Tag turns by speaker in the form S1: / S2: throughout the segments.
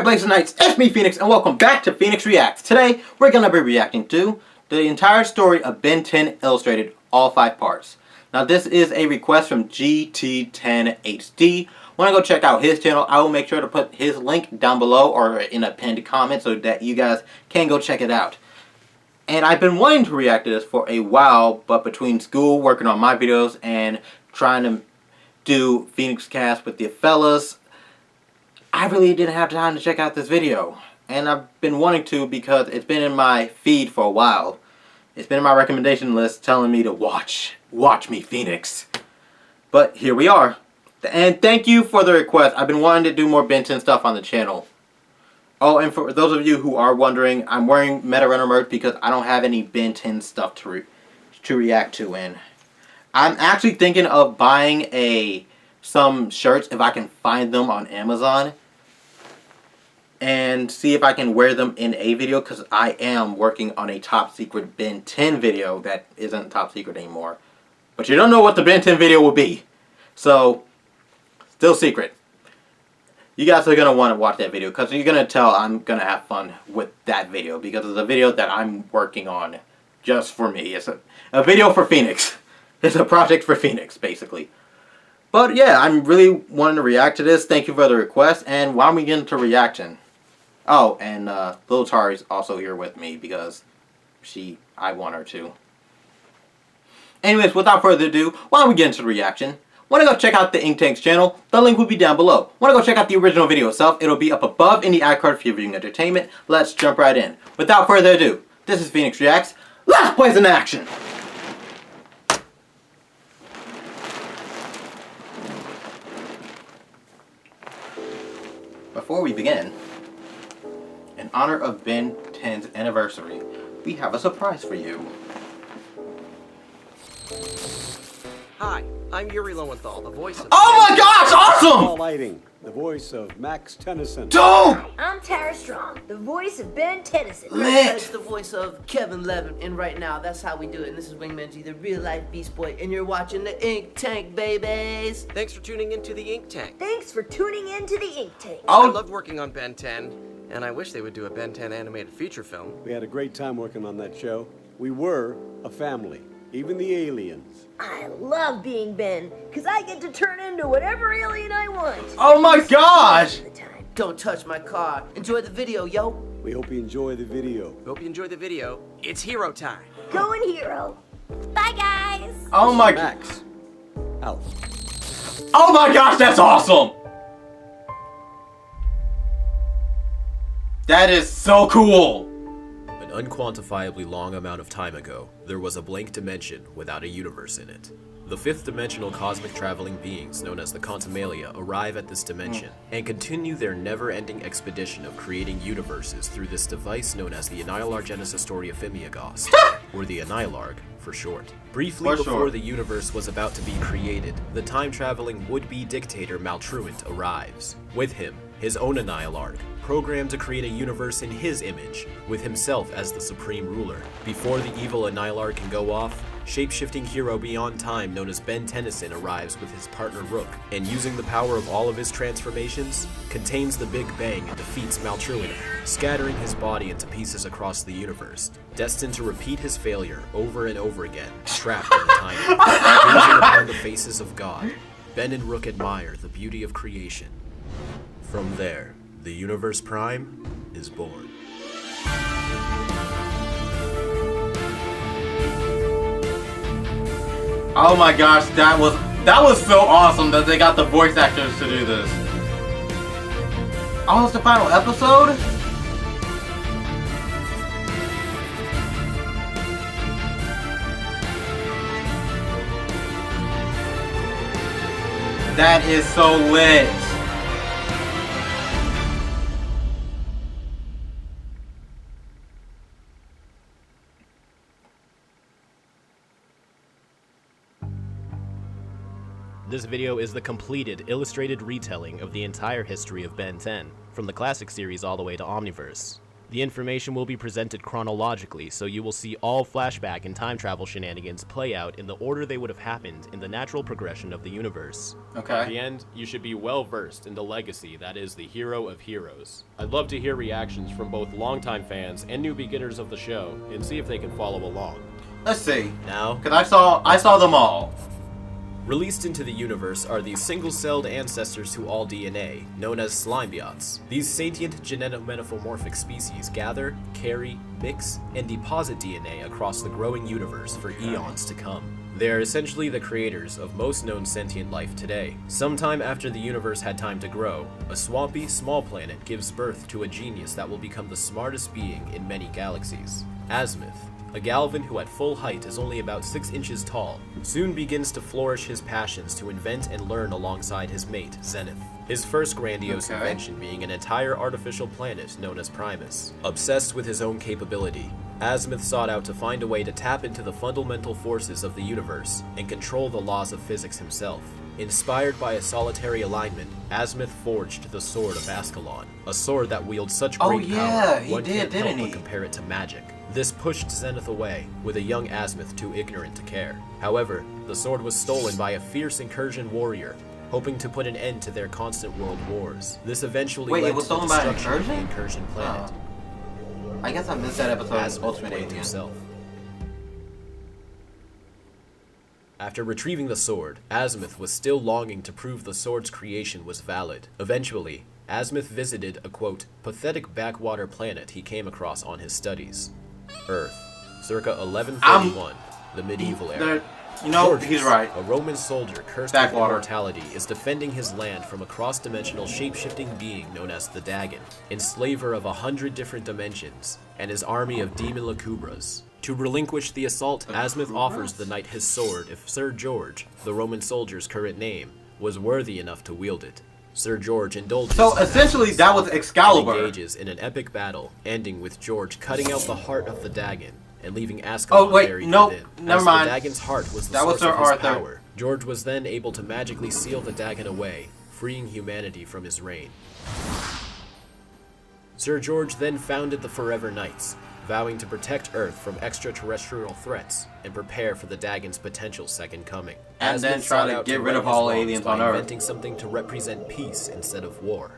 S1: Blazing Knights, it's me Phoenix, and welcome back to Phoenix Reacts. Today, we're going to be reacting to the entire story of Ben 10 Illustrated, all 5 parts. Now this is a request from GT10HD. Want to go check out his channel? I will make sure to put his link down below or in a pinned comment so that you guys can go check it out. And I've been wanting to react to this for a while, but between school, working on my videos, and trying to do Phoenix Cast with the fellas, I really didn't have time to check out this video. And I've been wanting to because it's been in my feed for a while. It's been in my recommendation list telling me to watch me Phoenix. But here we are. And thank you for the request. I've been wanting to do more Ben 10 stuff on the channel. Oh, and for those of you who are wondering, I'm wearing Meta Runner merch because I don't have any Ben 10 stuff to react to. And I'm actually thinking of buying some shirts if I can find them on Amazon. And see if I can wear them in a video, because I am working on a top secret Ben 10 video that isn't top secret anymore. But you don't know what the Ben 10 video will be. So, still secret. You guys are going to want to watch that video, because you're going to tell I'm going to have fun with that video. Because it's a video that I'm working on just for me. It's a video for Phoenix. It's a project for Phoenix, basically. But yeah, I'm really wanting to react to this. Thank you for the request. And why don't we get into reaction? Oh, and Plushie Tari's also here with me because I want her to. Anyways, without further ado, why don't we get into the reaction? Want to go check out the Ink Tank's channel? The link will be down below. Want to go check out the original video itself? It'll be up above in the iCard for your viewing entertainment. Let's jump right in. Without further ado, this is Phoenix Reacts. Let's play some action! Before we begin, in honor of Ben 10's anniversary, we have a surprise for you.
S2: Hi, I'm Yuri Lowenthal, the voice of...
S1: Oh my gosh, awesome!
S3: Lighting, the voice of Max Tennyson.
S1: Dope!
S4: I'm Tara Strong, the voice of Ben Tennyson.
S1: Lit!
S5: That's the voice of Kevin Levin, and right now, that's how we do it. And this is Wingman G, the real-life Beast Boy, and you're watching the Ink Tank, babies!
S2: Thanks for tuning into the Ink Tank.
S4: Thanks for tuning in to the Ink Tank.
S2: I loved working on Ben 10, and I wish they would do a Ben 10 animated feature film.
S3: We had a great time working on that show. We were a family, even the aliens.
S4: I love being Ben, because I get to turn into whatever alien I want.
S1: Oh my gosh!
S5: Don't touch my car. Enjoy the video, yo!
S3: We hope you enjoy the video.
S2: Hope you enjoy the video. It's hero time.
S4: Going hero. Bye, guys.
S1: Oh my...
S3: Max, out.
S1: Oh my gosh, that's awesome! That is so cool!
S6: An unquantifiably long amount of time ago, there was a blank dimension without a universe in it. The fifth-dimensional cosmic traveling beings known as the Quantumalia arrive at this dimension and continue their never-ending expedition of creating universes through this device known as the Annihilargenesis Ephemeagos, or the Annihilarg for short. Briefly before the universe was about to be created, the time-traveling would-be dictator Maltruant arrives. With him, his own Annihilarg, programmed to create a universe in his image, with himself as the supreme ruler. Before the evil Annihilarg can go off, shape-shifting hero beyond time known as Ben Tennyson arrives with his partner Rook, and using the power of all of his transformations, contains the Big Bang and defeats Maltruant, scattering his body into pieces across the universe, destined to repeat his failure over and over again, trapped in the time. Gazing upon the faces of God, Ben and Rook admire the beauty of creation. From there, the Universe Prime is born.
S1: Oh my gosh, that was so awesome that they got the voice actors to do this. Oh, it's the final episode? That is so lit.
S7: This video is the completed, illustrated retelling of the entire history of Ben 10, from the classic series all the way to Omniverse. The information will be presented chronologically, so you will see all flashback and time travel shenanigans play out in the order they would have happened in the natural progression of the universe.
S1: Okay.
S7: At the end, you should be well versed in the legacy that is the hero of heroes. I'd love to hear reactions from both longtime fans and new beginners of the show, and see if they can follow along.
S1: Let's see.
S7: Now,
S1: Because I saw them all.
S6: Released into the universe are these single-celled ancestors to all DNA, known as slimebiots. These sentient genetomorphic species gather, carry, mix, and deposit DNA across the growing universe for eons to come. They are essentially the creators of most known sentient life today. Sometime after the universe had time to grow, a swampy, small planet gives birth to a genius that will become the smartest being in many galaxies. Azimuth, a Galvan who at full height is only about 6 inches tall, soon begins to flourish his passions to invent and learn alongside his mate, Zenith. His first grandiose invention being an entire artificial planet known as Primus. Obsessed with his own capability, Azimuth sought out to find a way to tap into the fundamental forces of the universe and control the laws of physics himself. Inspired by a solitary alignment, Azimuth forged the Sword of Ascalon, a sword that wields such great power, one can't help but compare it to magic. This pushed Zenith away, with a young Azimuth too ignorant to care. However, the sword was stolen by a fierce incursion warrior, hoping to put an end to their constant world wars. This eventually led to the destruction of the incursion planet.
S1: I guess I missed that episode of Ultimate Alien.
S6: Himself. After retrieving the sword, Azimuth was still longing to prove the sword's creation was valid. Eventually, Azimuth visited a, quote, pathetic backwater planet he came across on his studies. Earth, circa 1131, the medieval era.
S1: You know,
S6: Georgius,
S1: he's right.
S6: A Roman soldier cursed with immortality is defending his land from a cross-dimensional shape-shifting being known as the Dagon, enslaver of 100 different dimensions, and his army of demon Lacubras. To relinquish the assault, Azimuth offers the knight his sword if Sir George, the Roman soldier's current name, was worthy enough to wield it. Sir George indulges.
S1: So essentially, that was Excalibur.
S6: And engages in an epic battle, ending with George cutting out the heart of the Dagon and leaving Ascalon buried within.
S1: Never mind.
S6: The Dagon's heart was the source of his power. George was then able to magically seal the Dagon away, freeing humanity from his reign. Sir George then founded the Forever Knights, vowing to protect Earth from extraterrestrial threats and prepare for the Dagon's potential second coming.
S1: And then try to get rid of all aliens on Earth.
S6: Inventing something to represent peace instead of war,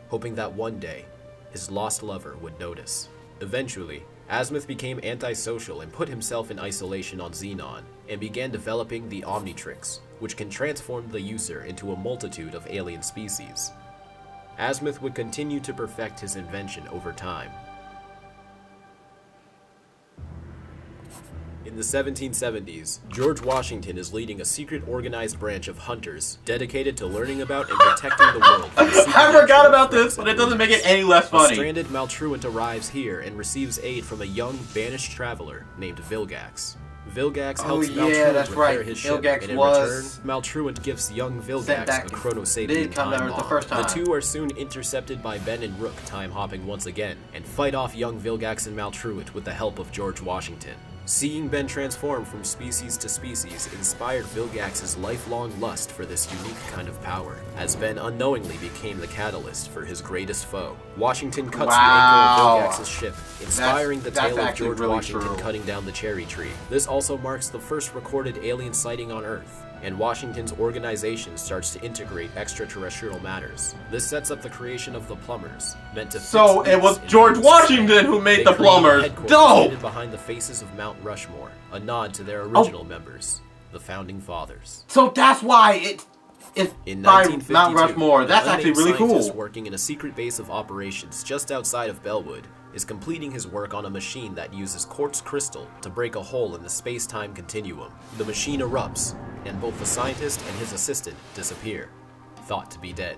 S6: hoping that one day his lost lover would notice. Eventually, Azimuth became antisocial and put himself in isolation on Xenon, and began developing the Omnitrix, which can transform the user into a multitude of alien species. Azimuth would continue to perfect his invention over time. In the 1770s, George Washington is leading a secret organized branch of hunters dedicated to learning about and protecting the world.
S1: I forgot about this, but it doesn't make it any less funny.
S6: A stranded Maltruant arrives here and receives aid from a young, banished traveler named Vilgax. Vilgax helps Maltruant repair his ship, and in return, Maltruant gives young Vilgax a Chronosapien time bomb. The two are soon intercepted by Ben and Rook time-hopping once again, and fight off young Vilgax and Maltruant with the help of George Washington. Seeing Ben transform from species to species inspired Vilgax's lifelong lust for this unique kind of power, as Ben unknowingly became the catalyst for his greatest foe. Washington cuts the anchor of Vilgax's ship, inspiring the tale of George Washington cutting down the cherry tree. This also marks the first recorded alien sighting on Earth, and Washington's organization starts to integrate extraterrestrial matters. This sets up the creation of the Plumbers, meant to
S1: So it was George Washington who made the Plumbers.
S6: Dope! Behind the faces of Mount Rushmore, a nod to their original members, the Founding Fathers.
S1: So that's why it's by Mount Rushmore. That's actually really cool.
S6: Working in a secret base of operations just outside of Bellwood is completing his work on a machine that uses quartz crystal to break a hole in the space-time continuum. The machine erupts, and both the scientist and his assistant disappear, thought to be dead.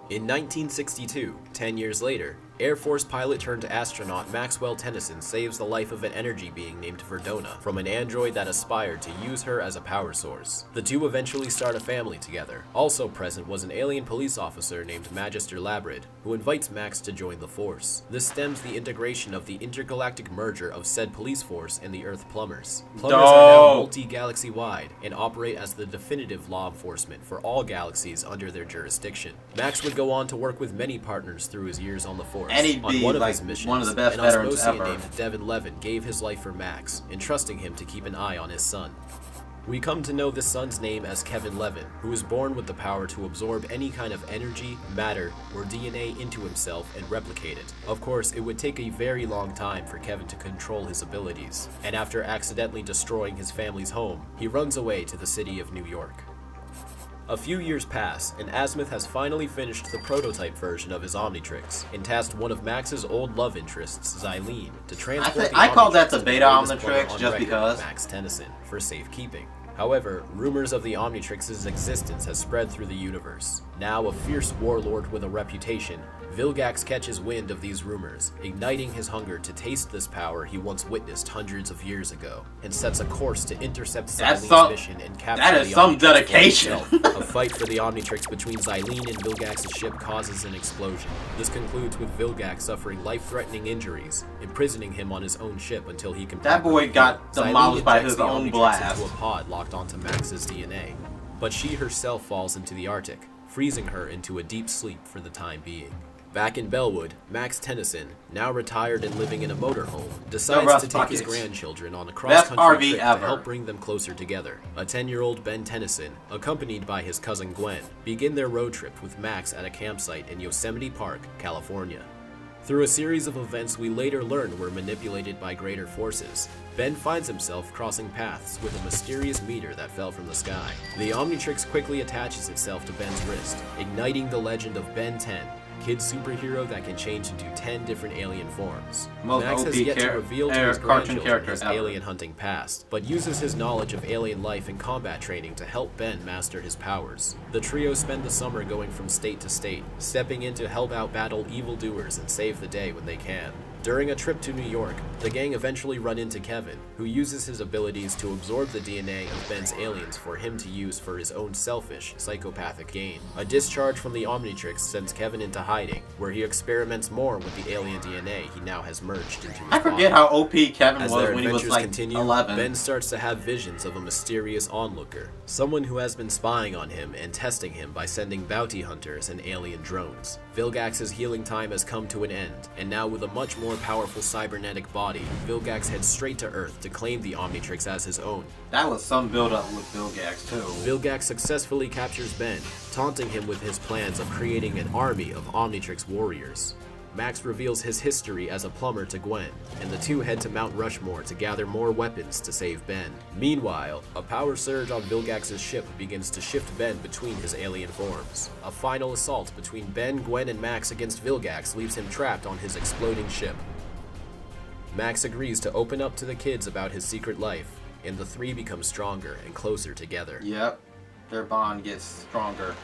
S6: In 1962, 10 years later, Air Force pilot turned astronaut Maxwell Tennyson saves the life of an energy being named Verdona from an android that aspired to use her as a power source. The two eventually start a family together. Also present was an alien police officer named Magister Labrid, who invites Max to join the force. This stems the integration of the intergalactic merger of said police force and the Earth Plumbers. Plumbers are now multi-galaxy wide and operate as the definitive law enforcement for all galaxies under their jurisdiction. Max would go on to work with many partners through his years on the force,
S1: And he'd
S6: On
S1: be
S6: one of
S1: like
S6: his missions,
S1: one of the best
S6: an
S1: veterans
S6: Osmosian
S1: ever.
S6: named Devin Levin gave his life for Max, entrusting him to keep an eye on his son. We come to know this son's name as Kevin Levin, who was born with the power to absorb any kind of energy, matter, or DNA into himself and replicate it. Of course, it would take a very long time for Kevin to control his abilities, and after accidentally destroying his family's home, he runs away to the city of New York. A few years pass, and Azimuth has finally finished the prototype version of his Omnitrix, and tasked one of Max's old love interests, Xylene, to transport the
S1: I call that
S6: Omnitrix
S1: the
S6: to
S1: beta
S6: latest
S1: Omnitrix
S6: player on
S1: just
S6: record,
S1: because.
S6: Max Tennyson, for safekeeping. However, rumors of the Omnitrix's existence has spread through the universe. Now a fierce warlord with a reputation, Vilgax catches wind of these rumors, igniting his hunger to taste this power he once witnessed hundreds of years ago, and sets a course to intercept Xylene's mission and capture
S1: that is
S6: the
S1: some
S6: Omnitrix
S1: dedication.
S6: for himself. A fight for the Omnitrix between Xylene and Vilgax's ship causes an explosion. This concludes with Vilgax suffering life-threatening injuries, imprisoning him on his own ship until he can.
S1: That boy got demolished by his own blast.
S6: Into a pod locked onto Max's DNA, but she herself falls into the Arctic, freezing her into a deep sleep for the time being. Back in Bellwood, Max Tennyson, now retired and living in a motorhome, decides to take his grandchildren on a cross-country trip to help bring them closer together. A 10-year-old Ben Tennyson, accompanied by his cousin Gwen, begin their road trip with Max at a campsite in Yosemite Park, California. Through a series of events we later learn were manipulated by greater forces, Ben finds himself crossing paths with a mysterious meteor that fell from the sky. The Omnitrix quickly attaches itself to Ben's wrist, igniting the legend of Ben 10, kid superhero that can change into 10 different alien forms. Max has yet to reveal to his grandchildren his alien hunting past, but uses his knowledge of alien life and combat training to help Ben master his powers. The trio spend the summer going from state to state, stepping in to help out battle evildoers and save the day when they can. During a trip to New York, the gang eventually run into Kevin, who uses his abilities to absorb the DNA of Ben's aliens for him to use for his own selfish, psychopathic gain. A discharge from the Omnitrix sends Kevin into hiding, where he experiments more with the alien DNA he now has merged into his
S1: I forget how OP Kevin
S6: As
S1: was
S6: their
S1: when he was
S6: adventures
S1: like
S6: continue,
S1: 11.
S6: Ben starts to have visions of a mysterious onlooker, someone who has been spying on him and testing him by sending bounty hunters and alien drones. Vilgax's healing time has come to an end, and now with a much more powerful cybernetic body, Vilgax heads straight to Earth to claim the Omnitrix as his own.
S1: That was some build-up with Vilgax too.
S6: Vilgax successfully captures Ben, taunting him with his plans of creating an army of Omnitrix warriors. Max reveals his history as a plumber to Gwen, and the two head to Mount Rushmore to gather more weapons to save Ben. Meanwhile, a power surge on Vilgax's ship begins to shift Ben between his alien forms. A final assault between Ben, Gwen, and Max against Vilgax leaves him trapped on his exploding ship. Max agrees to open up to the kids about his secret life, and the three become stronger and closer together.
S1: Yep, their bond gets stronger.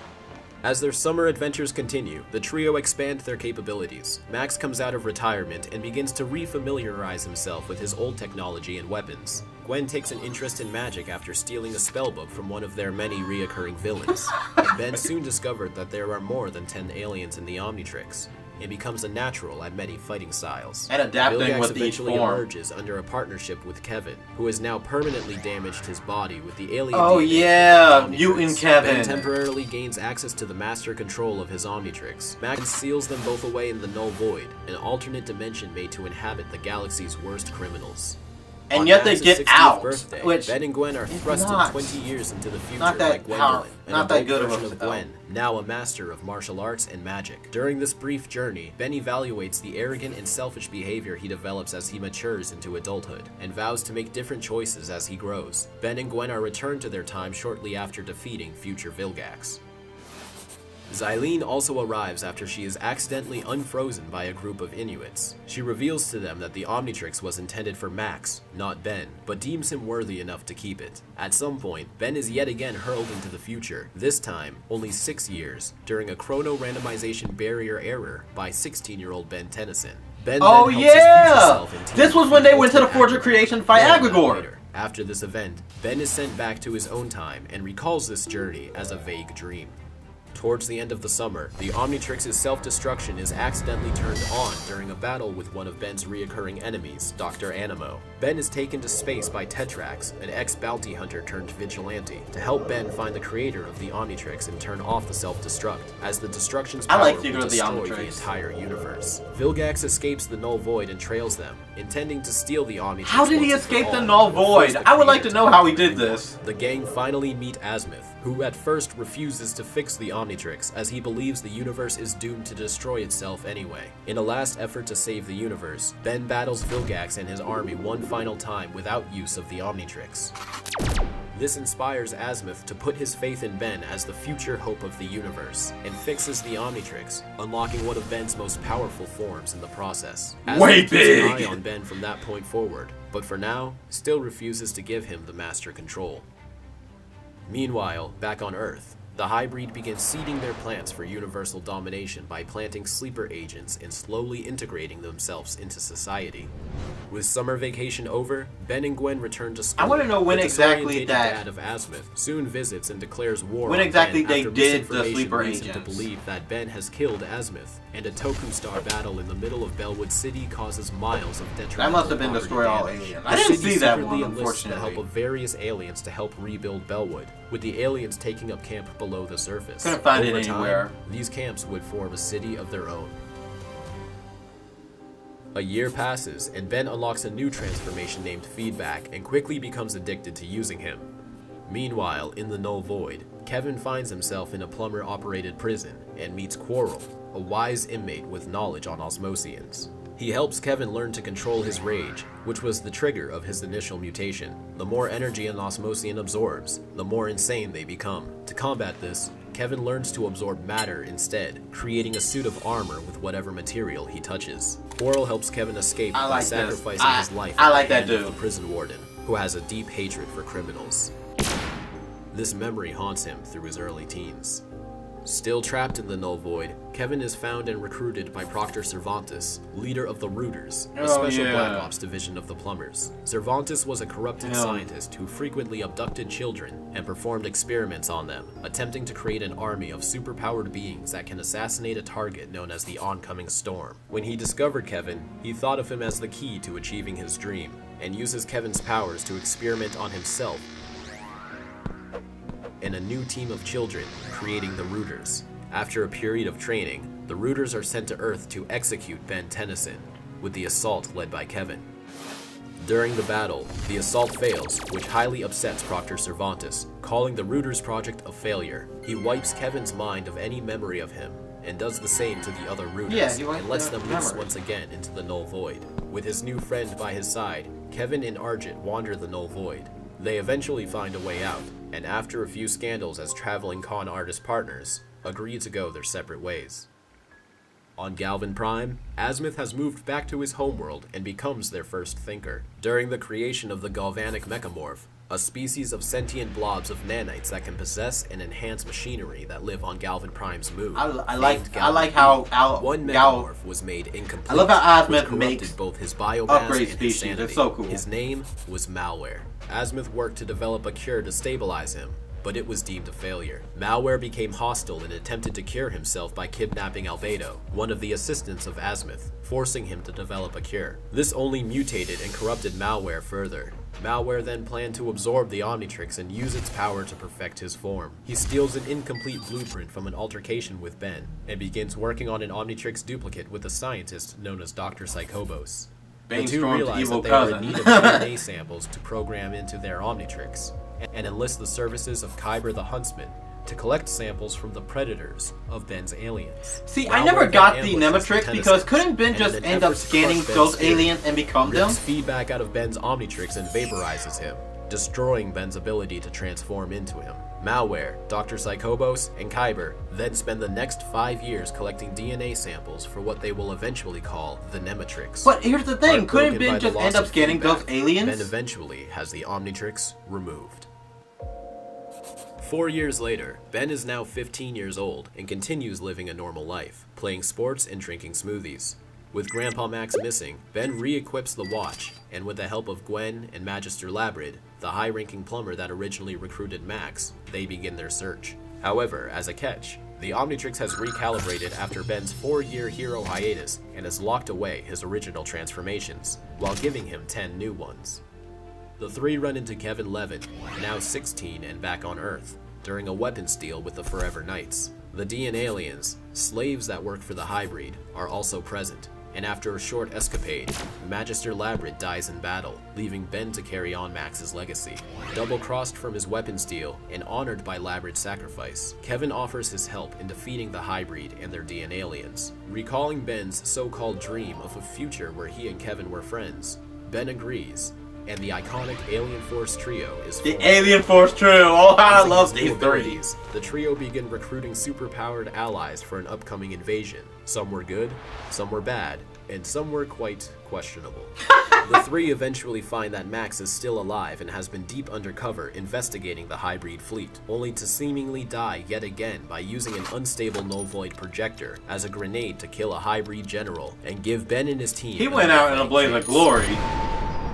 S6: As their summer adventures continue, the trio expand their capabilities. Max comes out of retirement and begins to re-familiarize himself with his old technology and weapons. Gwen takes an interest in magic after stealing a spellbook from one of their many reoccurring villains. And Ben soon discovered that there are more than 10 aliens in the Omnitrix, and becomes a natural at many fighting styles.
S1: And adapting
S6: Vilgax
S1: with each
S6: eventually
S1: form.
S6: emerges under a partnership with Kevin, who has now permanently damaged his body with the alien
S1: Oh
S6: DNA
S1: yeah,
S6: from the
S1: you
S6: Omnitrix.
S1: and Kevin.
S6: Ben temporarily gains access to the master control of his Omnitrix. Max seals them both away in the Null Void, an alternate dimension made to inhabit the galaxy's worst criminals.
S1: And
S6: On
S1: yet they
S6: Max's
S1: get
S6: 60th
S1: out,
S6: birthday,
S1: which
S6: Ben and Gwen are
S1: is
S6: thrusted
S1: not-
S6: 20 years into the future
S1: not that
S6: by Gwendolyn,
S1: not
S6: an
S1: that
S6: adult
S1: good of
S6: version
S1: a
S6: of
S1: film.
S6: Gwen, now a master of martial arts and magic. During this brief journey, Ben evaluates the arrogant and selfish behavior he develops as he matures into adulthood, and vows to make different choices as he grows. Ben and Gwen are returned to their time shortly after defeating future Vilgax. Xylene also arrives after she is accidentally unfrozen by a group of Inuits. She reveals to them that the Omnitrix was intended for Max, not Ben, but deems him worthy enough to keep it. At some point, Ben is yet again hurled into the future, this time only 6 years, during a chrono-randomization barrier error by 16-year-old Ben Tennyson. Ben
S1: Oh
S6: then helps his future
S1: yeah!
S6: self and team
S1: This was when they went to the
S6: ultimate
S1: Forge of
S6: Agrigor.
S1: Creation to fight
S6: More on that
S1: Agrigor.
S6: later. After this event, Ben is sent back to his own time and recalls this journey as a vague dream. Towards the end of the summer, the Omnitrix's self-destruction is accidentally turned on during a battle with one of Ben's reoccurring enemies, Dr. Animo. Ben is taken to space by Tetrax, an ex-bounty hunter turned vigilante, to help Ben find the creator of the Omnitrix and turn off the self-destruct, as the destruction's power will destroy the entire universe. Vilgax escapes the Null Void and trails them, intending to steal the Omnitrix.
S1: How did he escape the Null Void? I would like to know how he did this.
S6: The gang finally meet Azimuth, who at first refuses to fix the Omnitrix as he believes the universe is doomed to destroy itself anyway. In a last effort to save the universe, Ben battles Vilgax and his army one final time without use of the Omnitrix. This inspires Azimuth to put his faith in Ben as the future hope of the universe, and fixes the Omnitrix, unlocking one of Ben's most powerful forms in the process. Azimuth keeps an eye on Ben from that point forward, but for now, still refuses to give him the master control. Meanwhile, back on Earth, the Highbreed begins seeding their plans for universal domination by planting sleeper agents and slowly integrating themselves into society. With summer vacation over, Ben and Gwen return to school.
S1: I want to know when
S6: The
S1: exactly
S6: disorientated
S1: that.
S6: dad of Azimuth soon visits and declares war
S1: When
S6: on
S1: exactly
S6: Ben
S1: they
S6: after
S1: did the
S6: misinformation
S1: sleeper
S6: leads him to
S1: agents.
S6: believe that Ben has killed Azimuth, and a Toku Star battle in the middle of Bellwood City causes miles of detrimental
S1: That must have been
S6: property
S1: Destroy All
S6: damage.
S1: Aliens.
S6: The
S1: I didn't
S6: city
S1: see that
S6: secretly
S1: one,
S6: enlists the help
S1: unfortunately.
S6: of various aliens to help rebuild Bellwood, with the aliens taking up camp below the surface.
S1: Couldn't find it
S6: Over time,
S1: anywhere.
S6: these camps would form a city of their own. A year passes, and Ben unlocks a new transformation named Feedback and quickly becomes addicted to using him. Meanwhile, in the Null Void, Kevin finds himself in a plumber-operated prison and meets Quarrel, a wise inmate with knowledge on Osmosians. He helps Kevin learn to control his rage, which was the trigger of his initial mutation. The more energy an Osmosian absorbs, the more insane they become. To combat this, Kevin learns to absorb matter instead, creating a suit of armor with whatever material he touches. Quarrel helps Kevin escape by sacrificing his life
S1: I like
S6: at the
S1: that
S6: hand of
S1: dude.
S6: the prison warden, who has a deep hatred for criminals. This memory haunts him through his early teens. Still trapped in the Null Void, Kevin is found and recruited by Proctor Cervantes, leader of the Rooters, a special Black Ops division of the Plumbers. Cervantes was a corrupted scientist who frequently abducted children and performed experiments on them, attempting to create an army of superpowered beings that can assassinate a target known as the oncoming storm. When he discovered Kevin, he thought of him as the key to achieving his dream, and uses Kevin's powers to experiment on himself and a new team of children, creating the Rooters. After a period of training, the Rooters are sent to Earth to execute Ben Tennyson, with the assault led by Kevin. During the battle, the assault fails, which highly upsets Proctor Cervantes, calling the Rooters project a failure. He wipes Kevin's mind of any memory of him, and does the same to the other Rooters, and lets them loose once again into the Null Void. With his new friend by his side, Kevin and Argent wander the Null Void. They eventually find a way out, and after a few scandals as traveling con artist partners, agree to go their separate ways. On Galvan Prime, Azimuth has moved back to his homeworld and becomes their first thinker. During the creation of the Galvanic Mechamorph, a species of sentient blobs of nanites that can possess and enhance machinery that live on Galvan Prime's moon.
S1: I like how
S6: one Mechamorph was made incomplete.
S1: I love how Azimuth
S6: which corrupted
S1: makes
S6: both his biomass
S1: upgrade
S6: and his
S1: species.
S6: sanity.
S1: It's so cool.
S6: His name was Malware. Azimuth worked to develop a cure to stabilize him, but it was deemed a failure. Malware became hostile and attempted to cure himself by kidnapping Albedo, one of the assistants of Azimuth, forcing him to develop a cure. This only mutated and corrupted Malware further. Malware then planned to absorb the Omnitrix and use its power to perfect his form. He steals an incomplete blueprint from an altercation with Ben, and begins working on an Omnitrix duplicate with a scientist known as Dr. Psychobos. The two realize that they are in need of DNA samples to program into their Omnitrix, and enlist the services of Kyber the Huntsman to collect samples from the predators of Ben's aliens.
S1: See, I never got the Nematrix because couldn't Ben just end up scanning those aliens and become them?
S6: Rips feedback out of Ben's Omnitrix and vaporizes him, destroying Ben's ability to transform into him. Malware, Dr. Psychobos, and Kyber then spend the next 5 years collecting DNA samples for what they will eventually call the Nematrix.
S1: But here's the thing, couldn't
S6: Heartbroken by
S1: Ben
S6: the
S1: just
S6: loss
S1: end up
S6: of
S1: scanning
S6: feedback,
S1: those aliens?
S6: Ben eventually has the Omnitrix removed. 4 years later, Ben is now 15 years old and continues living a normal life, playing sports and drinking smoothies. With Grandpa Max missing, Ben re-equips the watch, and with the help of Gwen and Magister Labrid, the high-ranking plumber that originally recruited Max, they begin their search. However, as a catch, The Omnitrix has recalibrated after Ben's 4-year hero hiatus and has locked away his original transformations, while giving him 10 new ones. The three run into Kevin Levin, now 16 and back on Earth, during a weapons deal with the Forever Knights. The DNA aliens, slaves that work for the Hybrid, are also present, and after a short escapade, Magister Labrid dies in battle, leaving Ben to carry on Max's legacy. Double-crossed from his weapons deal and honored by Labrid's sacrifice, Kevin offers his help in defeating the Hybrid and their DNA aliens. Recalling Ben's so-called dream of a future where he and Kevin were friends, Ben agrees, and the iconic Alien Force trio is formed.
S1: The Alien Force trio! Oh, I
S6: Using
S1: love
S6: his
S1: these
S6: new
S1: three!
S6: abilities, the trio begin recruiting superpowered allies for an upcoming invasion. Some were good, some were bad, and some were quite questionable. The three eventually find that Max is still alive and has been deep undercover investigating the Hybrid fleet, only to seemingly die yet again by using an unstable null void projector as a grenade to kill a Hybrid general and give Ben and his team
S1: He went out in a blaze of glory.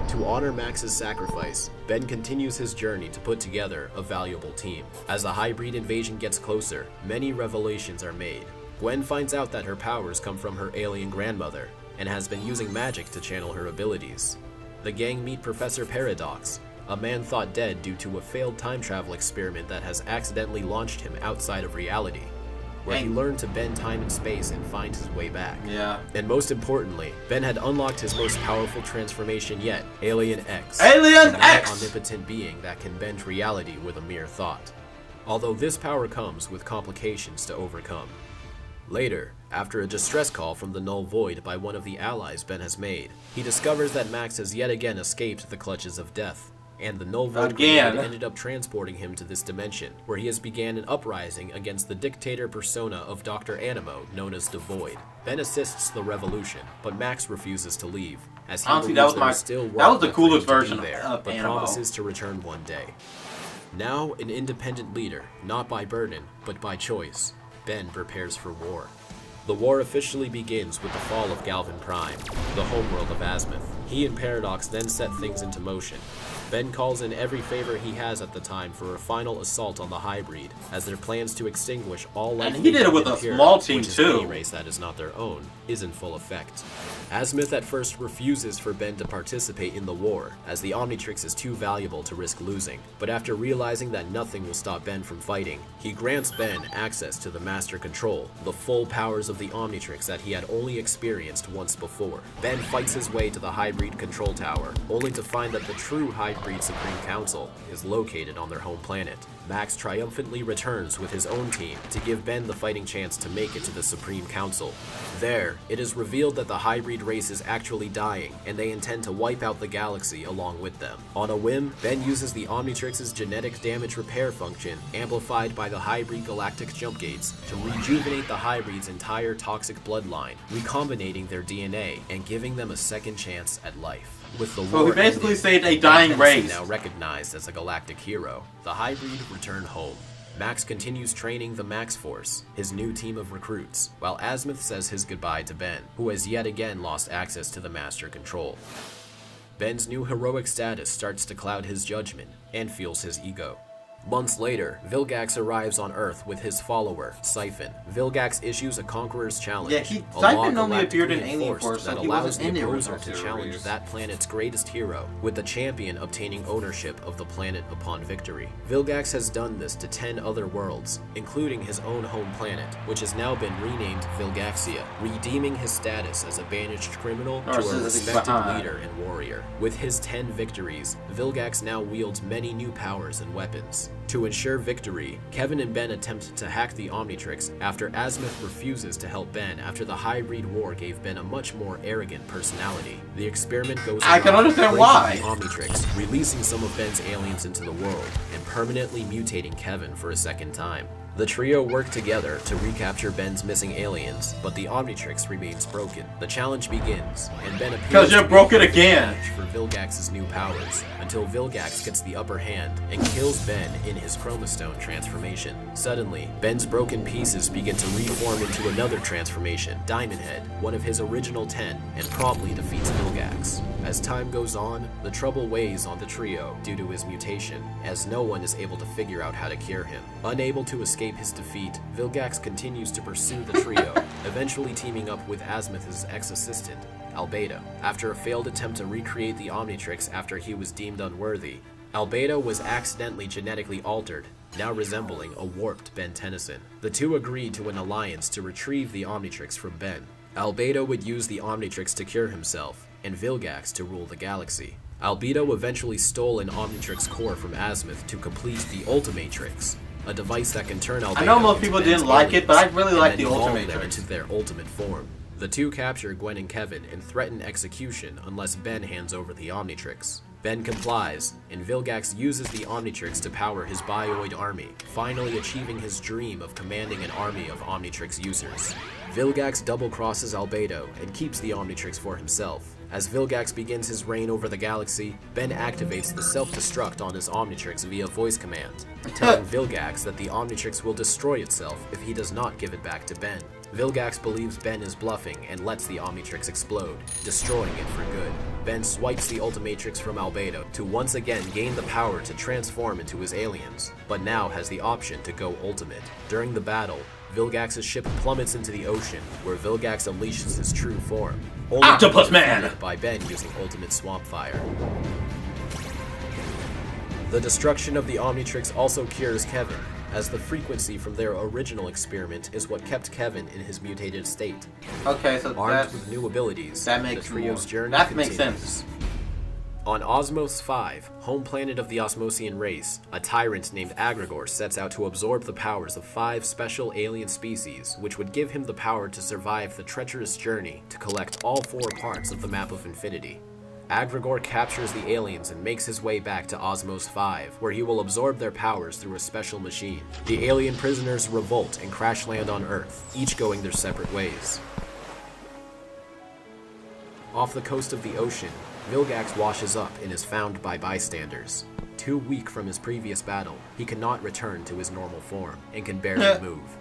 S6: To honor Max's sacrifice, Ben continues his journey to put together a valuable team. As the Hybrid invasion gets closer, many revelations are made. Gwen finds out that her powers come from her alien grandmother, and has been using magic to channel her abilities. The gang meet Professor Paradox, a man thought dead due to a failed time travel experiment that has accidentally launched him outside of reality, where he learned to bend time and space and find his way back.
S1: Yeah.
S6: And most importantly, Ben had unlocked his most powerful transformation yet, Alien X.
S1: Alien
S6: an
S1: X!
S6: omnipotent being that can bend reality with a mere thought. Although this power comes with complications to overcome. Later, after a distress call from the Null Void by one of the allies Ben has made, he discovers that Max has yet again escaped the clutches of death, and the Null Void grenade ended up transporting him to this dimension, where he has began an uprising against the dictator persona of Dr. Animo, known as the Void. Ben assists the revolution, but Max refuses to leave, as he
S1: Honestly,
S6: believes
S1: that
S6: there
S1: was
S6: is still work
S1: that was the
S6: left for him
S1: coolest
S6: to do
S1: version
S6: there,
S1: of
S6: but
S1: Animo.
S6: promises to return one day. Now an independent leader, not by burden, but by choice, Ben prepares for war. The war officially begins with the fall of Galvin Prime, the homeworld of Azimuth. He and Paradox then set things into motion. Ben calls in every favor he has at the time for a final assault on the Hybrid, as their plans to extinguish all life.
S1: And he did it with a small team
S6: which is
S1: too.
S6: any race that is not their own, is in full effect. Azimuth at first refuses for Ben to participate in the war, as the Omnitrix is too valuable to risk losing. But after realizing that nothing will stop Ben from fighting, he grants Ben access to the Master Control, the full powers of the Omnitrix that he had only experienced once before. Ben fights his way to the Hybrid Control Tower, only to find that the true Hybrid Supreme Council is located on their home planet. Max triumphantly returns with his own team to give Ben the fighting chance to make it to the Supreme Council. There, it is revealed that the Hybrid race is actually dying, and they intend to wipe out the galaxy along with them. On a whim, Ben uses the Omnitrix's genetic damage repair function, amplified by the Hybrid galactic jump gates, to rejuvenate the Hybrid's entire toxic bloodline, recombinating their DNA and giving them a second chance at life. With the
S1: So
S6: war
S1: he basically
S6: ended,
S1: saved a
S6: Ben
S1: dying
S6: Tennyson,
S1: race.
S6: now recognized as a galactic hero, the Hybrid return home. Max continues training the Max Force, his new team of recruits, while Azimuth says his goodbye to Ben, who has yet again lost access to the Master Control. Ben's new heroic status starts to cloud his judgment and fuels his ego. Months later, Vilgax arrives on Earth with his follower, Siphon. Vilgax issues a Conqueror's Challenge,
S1: Yeah,
S6: a
S1: Siphon
S6: law
S1: only appeared in
S6: galactically
S1: Alien
S6: enforced
S1: Force, so
S6: that
S1: he
S6: allows
S1: wasn't in
S6: the
S1: the
S6: opposer
S1: original
S6: to challenge
S1: series.
S6: that planet's greatest hero, with the champion obtaining ownership of the planet upon victory. Vilgax has done this to 10 other worlds, including his own home planet, which has now been renamed Vilgaxia, redeeming his status as a banished criminal to a
S1: Narcissistic
S6: respected
S1: behind.
S6: leader and warrior. With his 10 victories, Vilgax now wields many new powers and weapons. To ensure victory, Kevin and Ben attempt to hack the Omnitrix after Azimuth refuses to help Ben after the Hybrid War gave Ben a much more arrogant personality. The experiment goes
S1: I can
S6: awry,
S1: understand
S6: breaking
S1: why.
S6: the Omnitrix, releasing some of Ben's aliens into the world, and permanently mutating Kevin for a second time. The trio work together to recapture Ben's missing aliens, but the Omnitrix remains broken. The challenge begins, and Ben appears
S1: 'Cause you
S6: to be
S1: broke it
S6: a
S1: again.
S6: match for Vilgax's new powers, until Vilgax gets the upper hand and kills Ben in his Chromastone transformation. Suddenly, Ben's broken pieces begin to reform into another transformation, Diamond Head, one of his original 10, and promptly defeats Vilgax. As time goes on, the trouble weighs on the trio due to his mutation, as no one is able to figure out how to cure him. Unable to escape escape his defeat, Vilgax continues to pursue the trio, eventually teaming up with Azimuth's ex-assistant, Albedo. After a failed attempt to recreate the Omnitrix after he was deemed unworthy, Albedo was accidentally genetically altered, now resembling a warped Ben Tennyson. The two agreed to an alliance to retrieve the Omnitrix from Ben. Albedo would use the Omnitrix to cure himself, and Vilgax to rule the galaxy. Albedo eventually stole an Omnitrix core from Azimuth to complete the Ultimatrix, a device that can turn Albedo
S1: I know most
S6: into
S1: people
S6: Ben's
S1: didn't like it, but I
S6: aliens,
S1: really
S6: and
S1: like the
S6: then evolve them
S1: Ultimatrix.
S6: into their ultimate form. The two capture Gwen and Kevin and threaten execution unless Ben hands over the Omnitrix. Ben complies, and Vilgax uses the Omnitrix to power his Bioid army, finally achieving his dream of commanding an army of Omnitrix users. Vilgax double-crosses Albedo and keeps the Omnitrix for himself. As Vilgax begins his reign over the galaxy, Ben activates the self-destruct on his Omnitrix via voice command, telling Vilgax that the Omnitrix will destroy itself if he does not give it back to Ben. Vilgax believes Ben is bluffing and lets the Omnitrix explode, destroying it for good. Ben swipes the Ultimatrix from Albedo to once again gain the power to transform into his aliens, but now has the option to go ultimate. During the battle, Vilgax's ship plummets into the ocean, where Vilgax unleashes his true form, only
S1: Octopus
S6: to be
S1: Man!
S6: defeated by Ben using Ultimate Swamp Fire. The destruction of the Omnitrix also cures Kevin, as the frequency from their original experiment is what kept Kevin in his mutated state.
S1: Okay, so
S6: Armed
S1: that's,
S6: with new abilities,
S1: that makes
S6: the trio's
S1: more,
S6: journey
S1: that
S6: continues.
S1: makes sense.
S6: On Osmos 5, home planet of the Osmosian race, a tyrant named Agrigor sets out to absorb the powers of 5 special alien species, which would give him the power to survive the treacherous journey to collect all 4 parts of the Map of Infinity. Agrigor captures the aliens and makes his way back to Osmos 5, where he will absorb their powers through a special machine. The alien prisoners revolt and crash land on Earth, each going their separate ways. Off the coast of the ocean, Vilgax washes up and is found by bystanders. Too weak from his previous battle, he cannot return to his normal form and can barely move.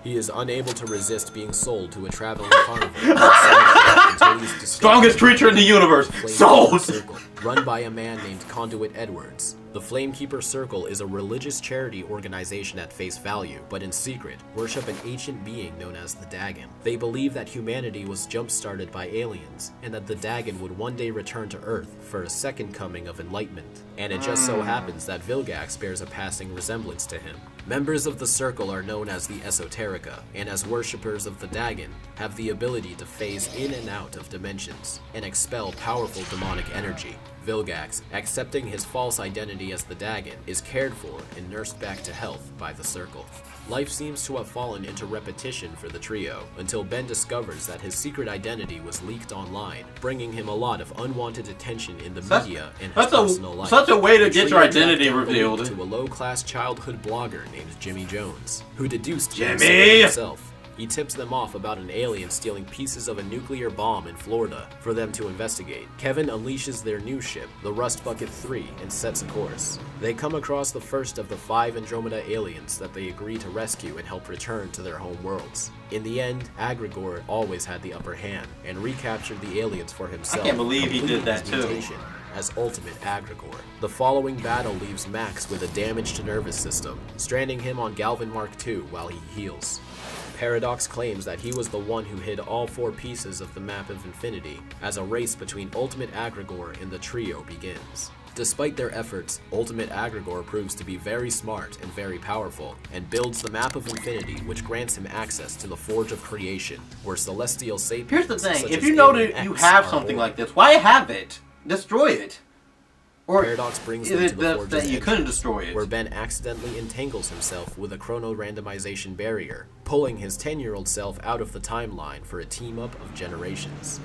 S6: He is unable to resist being sold to a traveling carnivore until he's discovered
S1: Strongest creature in the universe!
S6: Flamekeeper
S1: Sold!
S6: Circle, run by a man named Conduit Edwards. The Flamekeeper Circle is a religious charity organization at face value, but in secret, worship an ancient being known as the Dagon. They believe that humanity was jump-started by aliens, and that the Dagon would one day return to Earth for a second coming of enlightenment. And it just so happens that Vilgax bears a passing resemblance to him. Members of the Circle are known as the Esoterica, and as worshippers of the Dagon, have the ability to phase in and out of dimensions, and expel powerful demonic energy. Vilgax, accepting his false identity as the Dagon, is cared for and nursed back to health by the Circle. Life seems to have fallen into repetition for the trio, until Ben discovers that his secret identity was leaked online, bringing him a lot of unwanted attention in the media and his personal life.
S1: Such a way to
S6: The
S1: get
S6: trio
S1: your identity
S6: tracked down the
S1: revealed.
S6: leak to a low-class childhood blogger named Jimmy Jones, who deduced
S1: Jimmy!
S6: himself. He tips them off about an alien stealing pieces of a nuclear bomb in Florida for them to investigate. Kevin unleashes their new ship, the Rust Bucket 3, and sets a course. They come across the first of the 5 Andromeda aliens that they agree to rescue and help return to their home worlds. In the end, Agrigor always had the upper hand and recaptured the aliens for himself.
S1: I can't believe he did
S6: completing
S1: that
S6: his
S1: too.
S6: mutation as Ultimate Agrigor. The following battle leaves Max with a damaged nervous system, stranding him on Galvan Mark II while he heals. Paradox claims that he was the one who hid all 4 pieces of the Map of Infinity, as a race between Ultimate Agrigor and the trio begins. Despite their efforts, Ultimate Agrigor proves to be very smart and very powerful, and builds the Map of Infinity, which grants him access to the Forge of Creation, where celestial sapiens
S1: Here's the thing,
S6: such
S1: if
S6: as
S1: you know
S6: Alien
S1: that you
S6: X
S1: have
S6: are
S1: something
S6: born.
S1: like this, why have it? Destroy it. Or
S6: Paradox brings
S1: is
S6: them
S1: it
S6: to the Forge's
S1: that you couldn't
S6: entrance,
S1: destroy it?
S6: where Ben accidentally entangles himself with a chrono-randomization barrier, pulling his 10-year-old self out of the timeline for a team-up of generations.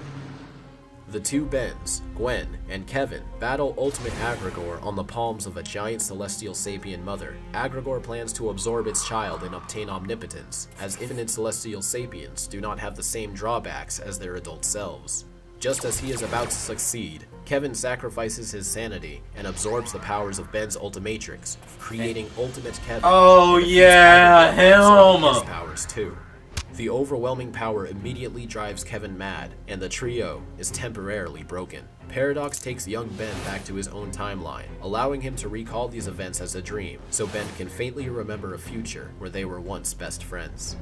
S6: The two Bens, Gwen and Kevin, battle Ultimate Agrigor on the palms of a giant celestial sapien mother. Agrigor plans to absorb its child and obtain omnipotence, as infinite celestial sapiens do not have the same drawbacks as their adult selves. Just as he is about to succeed, Kevin sacrifices his sanity and absorbs the powers of Ben's Ultimatrix, creating Ultimate Kevin.
S1: Oh
S6: and defeats
S1: yeah,
S6: Agrigor by absorbing
S1: him!
S6: his powers too. The overwhelming power immediately drives Kevin mad, and the trio is temporarily broken. Paradox takes young Ben back to his own timeline, allowing him to recall these events as a dream, so Ben can faintly remember a future where they were once best friends.